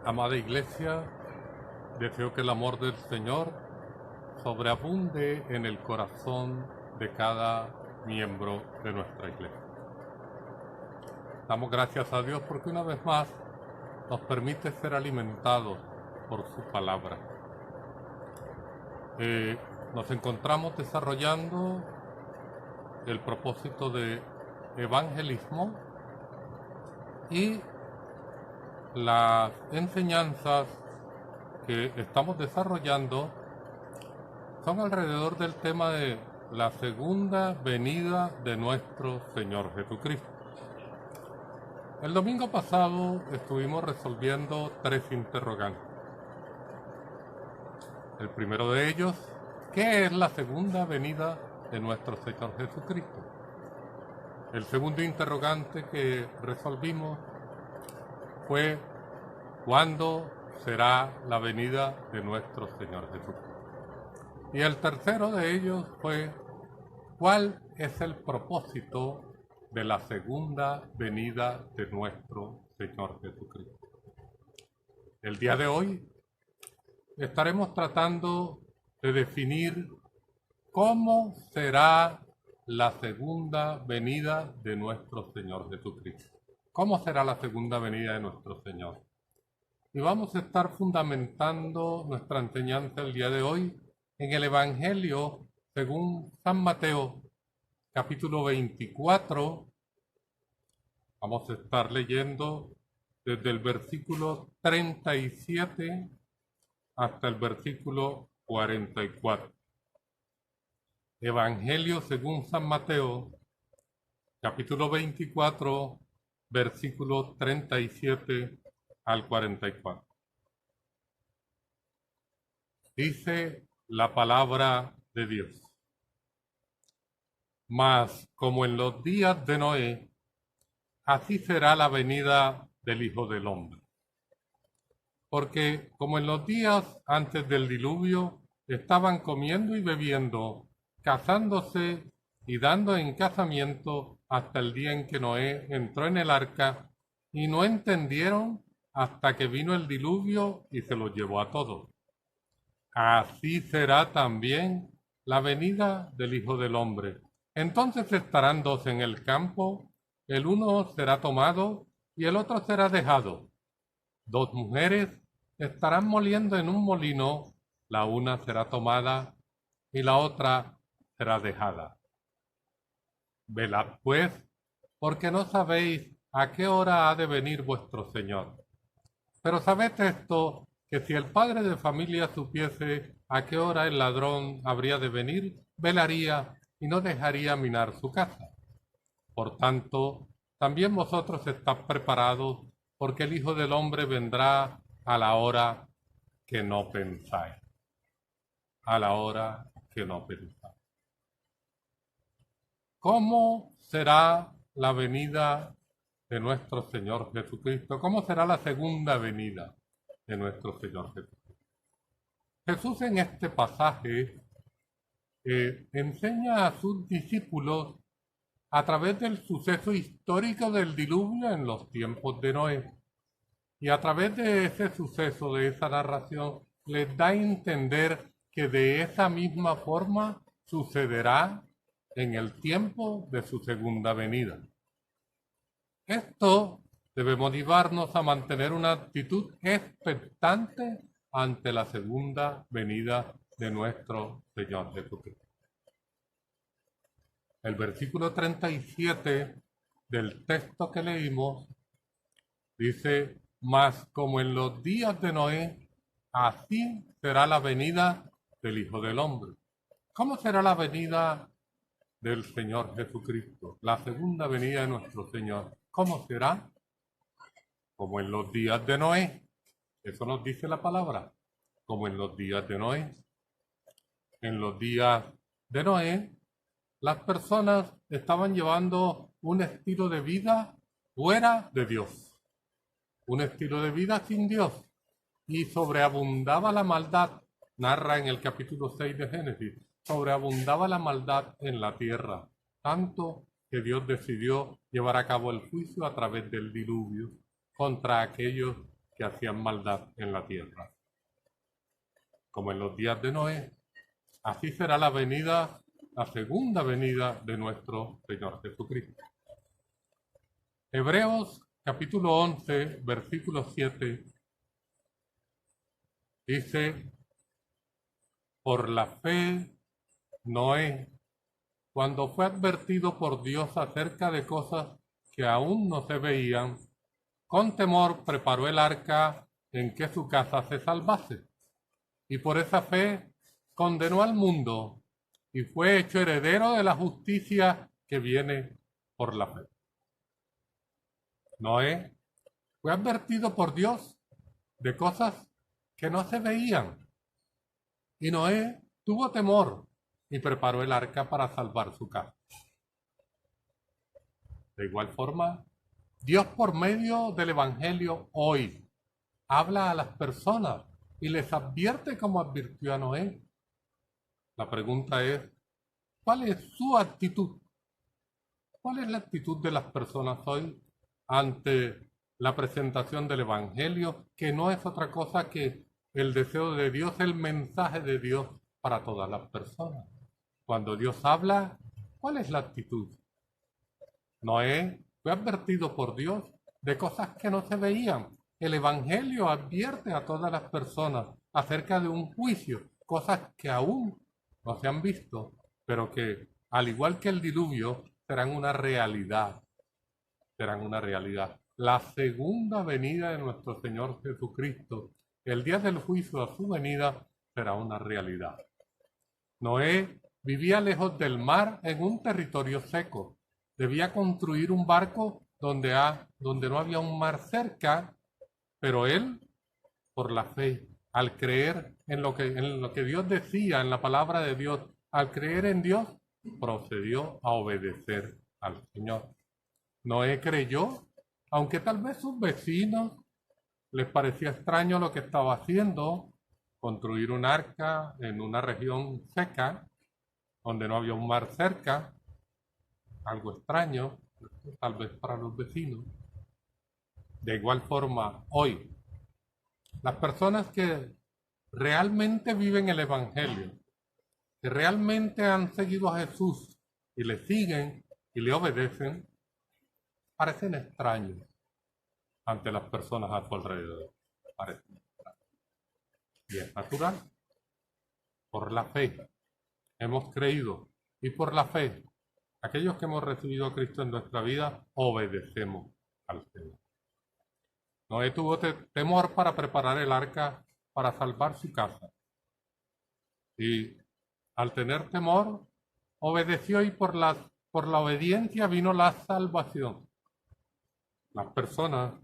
Amada Iglesia, deseo que el amor del Señor sobreabunde en el corazón de cada miembro de nuestra Iglesia. Damos gracias a Dios porque una vez más nos permite ser alimentados por su palabra. Nos encontramos desarrollando el propósito de evangelismo y las enseñanzas que estamos desarrollando son alrededor del tema de la segunda venida de nuestro Señor Jesucristo. El domingo pasado estuvimos resolviendo 3 interrogantes. El primero de ellos, ¿qué es la segunda venida de nuestro Señor Jesucristo? El segundo interrogante que resolvimos fue ¿cuándo será la venida de nuestro Señor Jesucristo? Y el tercero de ellos fue ¿cuál es el propósito de la segunda venida de nuestro Señor Jesucristo? El día de hoy estaremos tratando de definir cómo será la segunda venida de nuestro Señor Jesucristo. ¿Cómo será la segunda venida de nuestro Señor? Y vamos a estar fundamentando nuestra enseñanza el día de hoy en el Evangelio según San Mateo, capítulo 24. Vamos a estar leyendo desde el versículo 37 hasta el versículo 44. Evangelio según San Mateo, capítulo 24, versículo 37 al 44. Dice la palabra de Dios: Mas como en los días de Noé, así será la venida del Hijo del Hombre. Porque como en los días antes del diluvio, estaban comiendo y bebiendo, casándose y dando en casamiento hasta el día en que Noé entró en el arca, y no entendieron hasta que vino el diluvio y se los llevó a todos. Así será también la venida del Hijo del Hombre. Entonces estarán 2 en el campo, el uno será tomado y el otro será dejado. 2 mujeres estarán moliendo en un molino, la una será tomada y la otra será dejada. Velad pues, porque no sabéis a qué hora ha de venir vuestro Señor. Pero sabed esto, que si el padre de familia supiese a qué hora el ladrón habría de venir, velaría y no dejaría minar su casa. Por tanto, también vosotros estad preparados, porque el Hijo del Hombre vendrá a la hora que no pensáis. A la hora que no pensáis. ¿Cómo será la venida de nuestro Señor Jesucristo? ¿Cómo será la segunda venida de nuestro Señor Jesucristo? Jesús en este pasaje enseña a sus discípulos a través del suceso histórico del diluvio en los tiempos de Noé. Y a través de ese suceso, de esa narración, les da a entender que de esa misma forma sucederá en el tiempo de su segunda venida. Esto debe motivarnos a mantener una actitud expectante ante la segunda venida de nuestro Señor Jesucristo. El versículo 37 del texto que leímos dice: Mas como en los días de Noé, así será la venida del Hijo del Hombre. ¿Cómo será la venida del Señor Jesucristo? La segunda venida de nuestro Señor. ¿Cómo será? Como en los días de Noé. Eso nos dice la palabra. Como en los días de Noé. En los días de Noé, las personas estaban llevando un estilo de vida fuera de Dios. Un estilo de vida sin Dios. Y sobreabundaba la maldad. Narra en el capítulo 6 de Génesis. Sobreabundaba la maldad en la tierra. Tanto que Dios decidió llevar a cabo el juicio a través del diluvio contra aquellos que hacían maldad en la tierra. Como en los días de Noé, así será la segunda venida de nuestro Señor Jesucristo. Hebreos capítulo 11, versículo 7, dice: por la fe, Noé, cuando fue advertido por Dios acerca de cosas que aún no se veían, con temor preparó el arca en que su casa se salvase. Y por esa fe condenó al mundo y fue hecho heredero de la justicia que viene por la fe. Noé fue advertido por Dios de cosas que no se veían. Y Noé tuvo temor y preparó el arca para salvar su casa. De igual forma, Dios por medio del Evangelio hoy habla a las personas y les advierte como advirtió a Noé. La pregunta es, ¿cuál es su actitud? ¿Cuál es la actitud de las personas hoy ante la presentación del Evangelio, que no es otra cosa que el deseo de Dios, el mensaje de Dios para todas las personas? Cuando Dios habla, ¿cuál es la actitud? Noé fue advertido por Dios de cosas que no se veían. El Evangelio advierte a todas las personas acerca de un juicio, cosas que aún no se han visto, pero que, al igual que el diluvio, serán una realidad. Serán una realidad. La segunda venida de nuestro Señor Jesucristo, el día del juicio a su venida, será una realidad. Noé vivía lejos del mar en un territorio seco. Debía construir un barco donde no había un mar cerca, pero él, por la fe, al creer en lo que Dios decía, en la palabra de Dios, al creer en Dios, procedió a obedecer al Señor. Noé creyó, aunque tal vez sus vecinos les parecía extraño lo que estaba haciendo, construir un arca en una región seca, donde no había un mar cerca, algo extraño, tal vez para los vecinos. De igual forma, hoy, las personas que realmente viven el Evangelio, que realmente han seguido a Jesús y le siguen y le obedecen, parecen extraños ante las personas a su alrededor. Parecen extraños. Y es natural. Por la fe hemos creído y por la fe, aquellos que hemos recibido a Cristo en nuestra vida, obedecemos al Señor. Noé tuvo temor para preparar el arca para salvar su casa. Y al tener temor, obedeció, y por la obediencia vino la salvación. Las personas,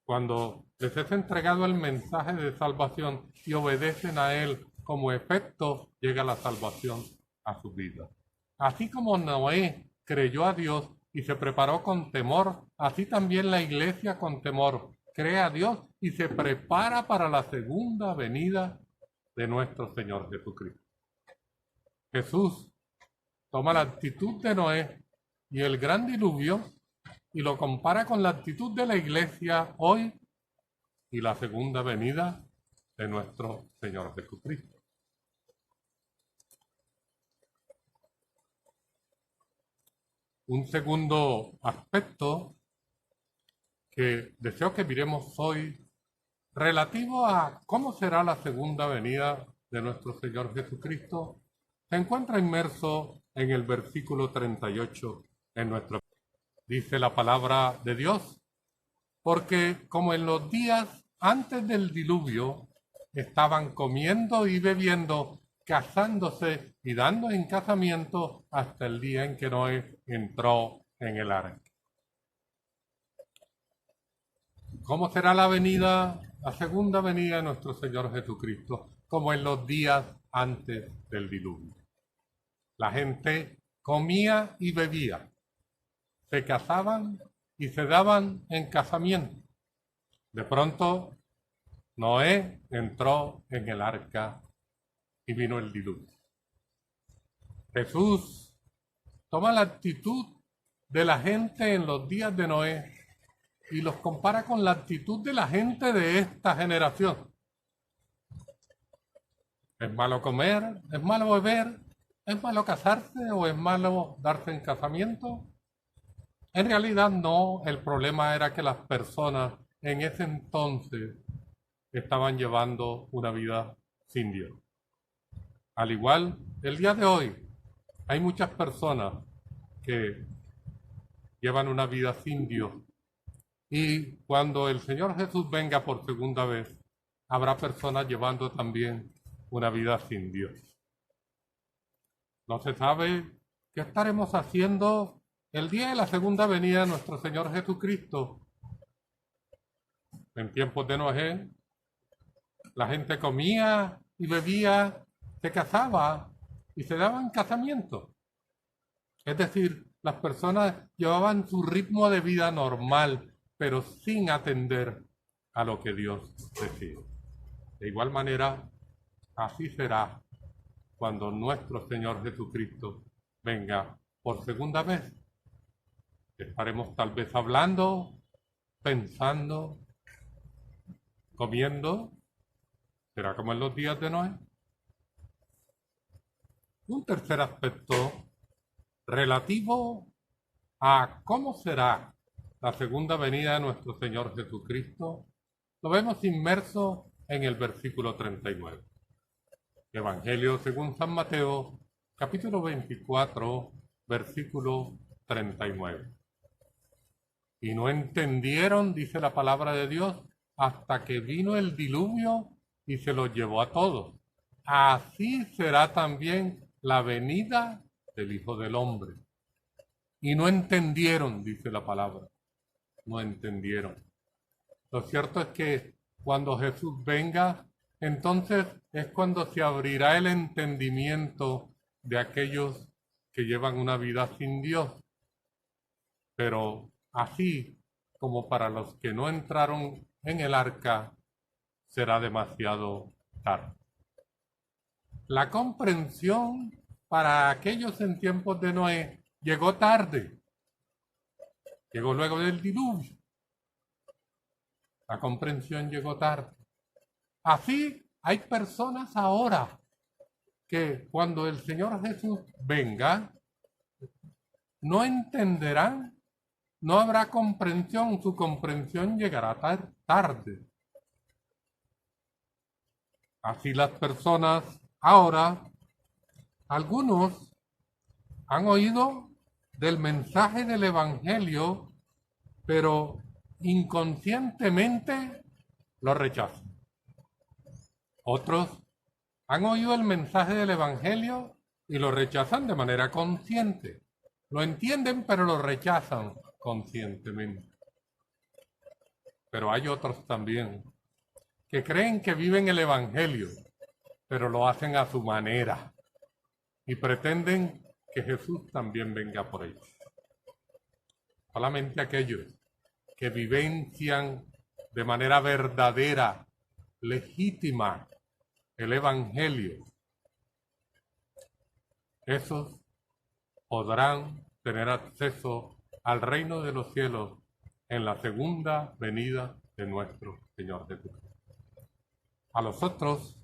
cuando les es entregado el mensaje de salvación y obedecen a él, como efecto llega la salvación a su vida. Así como Noé creyó a Dios y se preparó con temor, así también la iglesia con temor cree a Dios y se prepara para la segunda venida de nuestro Señor Jesucristo. Jesús toma la actitud de Noé y el gran diluvio y lo compara con la actitud de la iglesia hoy y la segunda venida de nuestro Señor Jesucristo. Un segundo aspecto que deseo que miremos hoy, relativo a cómo será la segunda venida de nuestro Señor Jesucristo, se encuentra inmerso en el versículo 38 en nuestro. Dice la palabra de Dios: porque como en los días antes del diluvio estaban comiendo y bebiendo, casándose y dando en casamiento hasta el día en que Noé entró en el arca. ¿Cómo será la segunda venida de nuestro Señor Jesucristo? Como en los días antes del diluvio. La gente comía y bebía, se casaban y se daban en casamiento. De pronto, Noé entró en el arca y vino el diluvio. Jesús toma la actitud de la gente en los días de Noé y los compara con la actitud de la gente de esta generación. ¿Es malo comer? ¿Es malo beber? ¿Es malo casarse o es malo darse en casamiento? En realidad no, el problema era que las personas en ese entonces estaban llevando una vida sin Dios. Al igual, el día de hoy hay muchas personas que llevan una vida sin Dios. Y cuando el Señor Jesús venga por segunda vez, habrá personas llevando también una vida sin Dios. No se sabe qué estaremos haciendo el día de la segunda venida de nuestro Señor Jesucristo. En tiempos de Noé, la gente comía y bebía, se casaba y se daban casamiento. Es decir, las personas llevaban su ritmo de vida normal, pero sin atender a lo que Dios decía. De igual manera, así será cuando nuestro Señor Jesucristo venga por segunda vez. Estaremos tal vez hablando, pensando, comiendo. ¿Será como en los días de Noé? Un tercer aspecto relativo a cómo será la segunda venida de nuestro Señor Jesucristo, lo vemos inmerso en el versículo 39. Evangelio según San Mateo, capítulo 24, versículo 39. Y no entendieron, dice la palabra de Dios, hasta que vino el diluvio y se los llevó a todos. Así será también la venida del Hijo del Hombre. Y no entendieron, dice la palabra. No entendieron. Lo cierto es que cuando Jesús venga, entonces es cuando se abrirá el entendimiento de aquellos que llevan una vida sin Dios. Pero así como para los que no entraron en el arca, será demasiado tarde. La comprensión para aquellos en tiempos de Noé llegó tarde. Llegó luego del diluvio. La comprensión llegó tarde. Así hay personas ahora que cuando el Señor Jesús venga, no entenderán, no habrá comprensión, su comprensión llegará tarde. Así las personas ahora, algunos han oído del mensaje del Evangelio, pero inconscientemente lo rechazan. Otros han oído el mensaje del Evangelio y lo rechazan de manera consciente. Lo entienden, pero lo rechazan conscientemente. Pero hay otros también que creen que viven el Evangelio, pero lo hacen a su manera y pretenden que Jesús también venga por ellos. Solamente aquellos que vivencian de manera verdadera, legítima, el Evangelio, esos podrán tener acceso al reino de los cielos en la segunda venida de nuestro Señor Jesucristo. A los otros,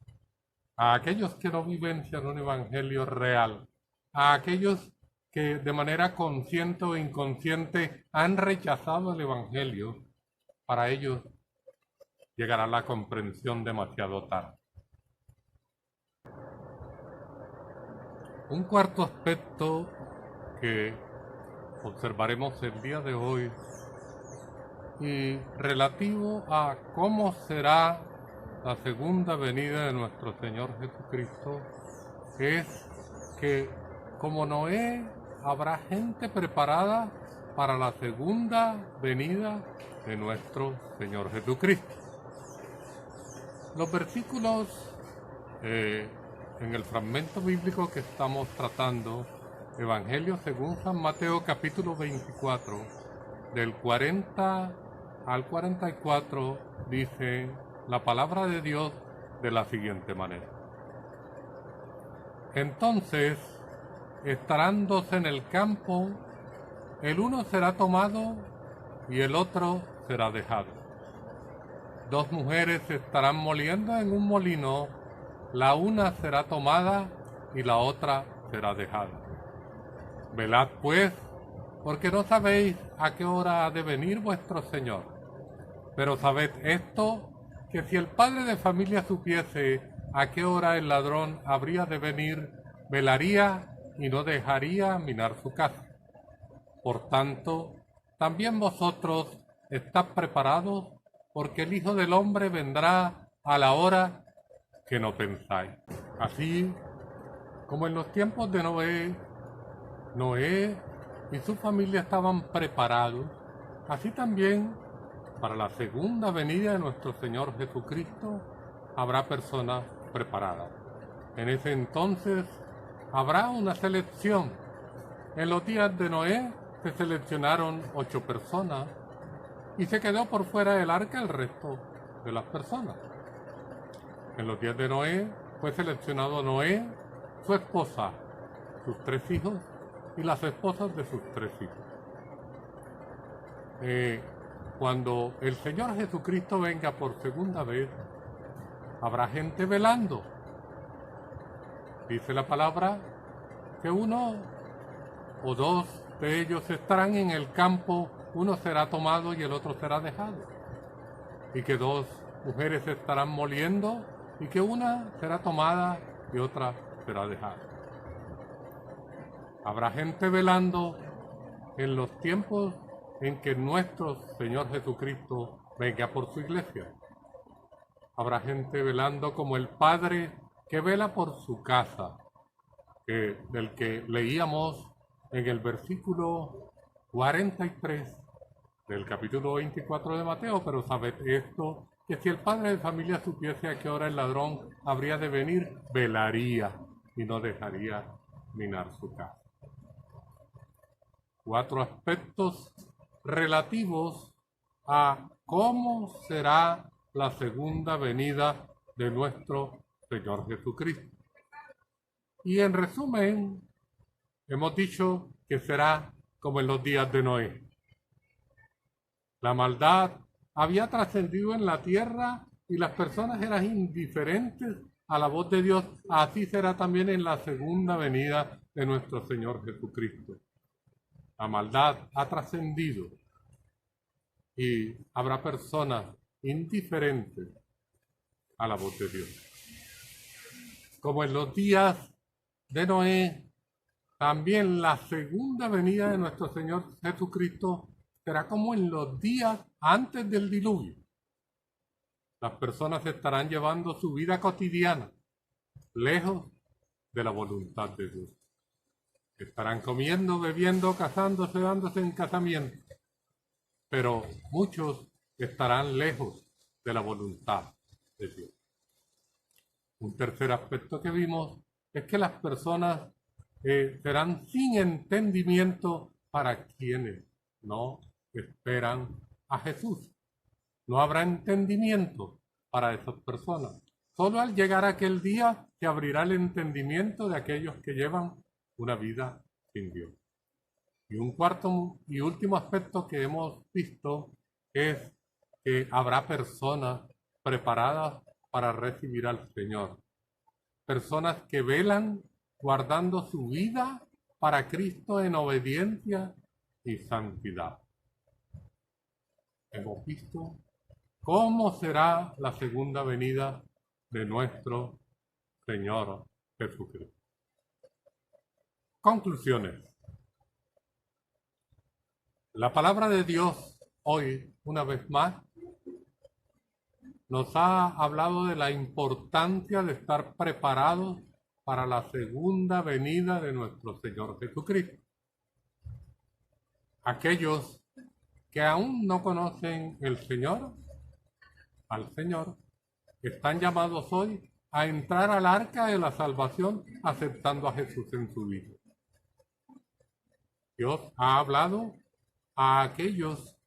a aquellos que no vivencian un evangelio real, a aquellos que de manera consciente o inconsciente han rechazado el evangelio, para ellos llegará la comprensión demasiado tarde. Un cuarto aspecto que observaremos el día de hoy y relativo a cómo será la segunda venida de nuestro Señor Jesucristo es que, como Noé, habrá gente preparada para la segunda venida de nuestro Señor Jesucristo. Los versículos en el fragmento bíblico que estamos tratando, Evangelio según San Mateo capítulo 24, del 40 al 44, dice la palabra de Dios de la siguiente manera. Entonces estarán dos en el campo, el uno será tomado y el otro será dejado. Dos mujeres se estarán moliendo en un molino, la una será tomada y la otra será dejada. Velad pues, porque no sabéis a qué hora ha de venir vuestro Señor. Pero sabed esto, que si el padre de familia supiese a qué hora el ladrón habría de venir, velaría y no dejaría minar su casa. Por tanto, también vosotros estad preparados, porque el Hijo del Hombre vendrá a la hora que no pensáis. Así como en los tiempos de Noé y su familia estaban preparados, así también para la segunda venida de nuestro Señor Jesucristo habrá personas preparadas. En ese entonces habrá una selección. En los días de Noé se seleccionaron 8 personas y se quedó por fuera del arca el resto de las personas. En los días de Noé fue seleccionado Noé, su esposa, sus 3 hijos y las esposas de sus 3 hijos. Cuando el Señor Jesucristo venga por segunda vez, habrá gente velando. Dice la palabra que 1 o 2 de ellos estarán en el campo, uno será tomado y el otro será dejado. Y que 2 mujeres estarán moliendo y que una será tomada y otra será dejada. Habrá gente velando en los tiempos en que nuestro Señor Jesucristo venga por su iglesia. Habrá gente velando como el Padre que vela por su casa, del que leíamos en el versículo 43 del capítulo 24 de Mateo. Pero sabed esto, que si el padre de familia supiese a qué hora el ladrón habría de venir, velaría y no dejaría minar su casa. 4 aspectos relativos a cómo será la segunda venida de nuestro Señor Jesucristo. Y en resumen, hemos dicho que será como en los días de Noé. La maldad había trascendido en la tierra y las personas eran indiferentes a la voz de Dios. Así será también en la segunda venida de nuestro Señor Jesucristo. La maldad ha trascendido y habrá personas indiferentes a la voz de Dios. Como en los días de Noé, también la segunda venida de nuestro Señor Jesucristo será como en los días antes del diluvio. Las personas estarán llevando su vida cotidiana, lejos de la voluntad de Dios. Estarán comiendo, bebiendo, casándose, dándose en casamiento. Pero muchos estarán lejos de la voluntad de Dios. Un tercer aspecto que vimos es que las personas serán sin entendimiento para quienes no esperan a Jesús. No habrá entendimiento para esas personas. Solo al llegar aquel día se abrirá el entendimiento de aquellos que llevan una vida sin Dios. Y un cuarto y último aspecto que hemos visto es que habrá personas preparadas para recibir al Señor. Personas que velan guardando su vida para Cristo en obediencia y santidad. Hemos visto cómo será la segunda venida de nuestro Señor Jesucristo. Conclusiones. La palabra de Dios hoy, una vez más, nos ha hablado de la importancia de estar preparados para la segunda venida de nuestro Señor Jesucristo. Aquellos que aún no conocen al Señor, están llamados hoy a entrar al arca de la salvación aceptando a Jesús en su vida. Dios ha hablado a aquellos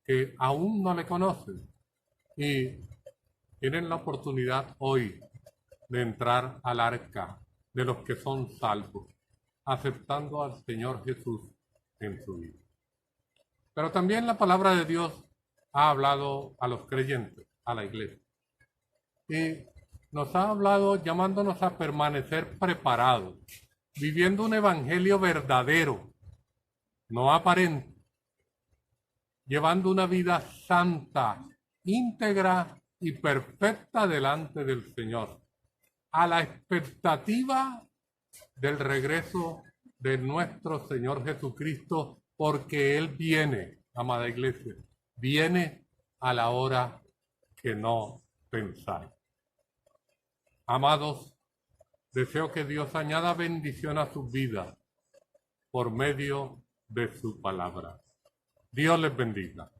que aún no le conocen y tienen la oportunidad hoy de entrar al arca de los que son salvos, aceptando al Señor Jesús en su vida. Pero también la palabra de Dios ha hablado a los creyentes, a la iglesia. Y nos ha hablado llamándonos a permanecer preparados, viviendo un evangelio verdadero, no aparente, llevando una vida santa, íntegra y perfecta delante del Señor, a la expectativa del regreso de nuestro Señor Jesucristo, porque Él viene, amada iglesia, viene a la hora que no pensáis. Amados, deseo que Dios añada bendición a sus vidas por medio de su palabra. Dios les bendiga.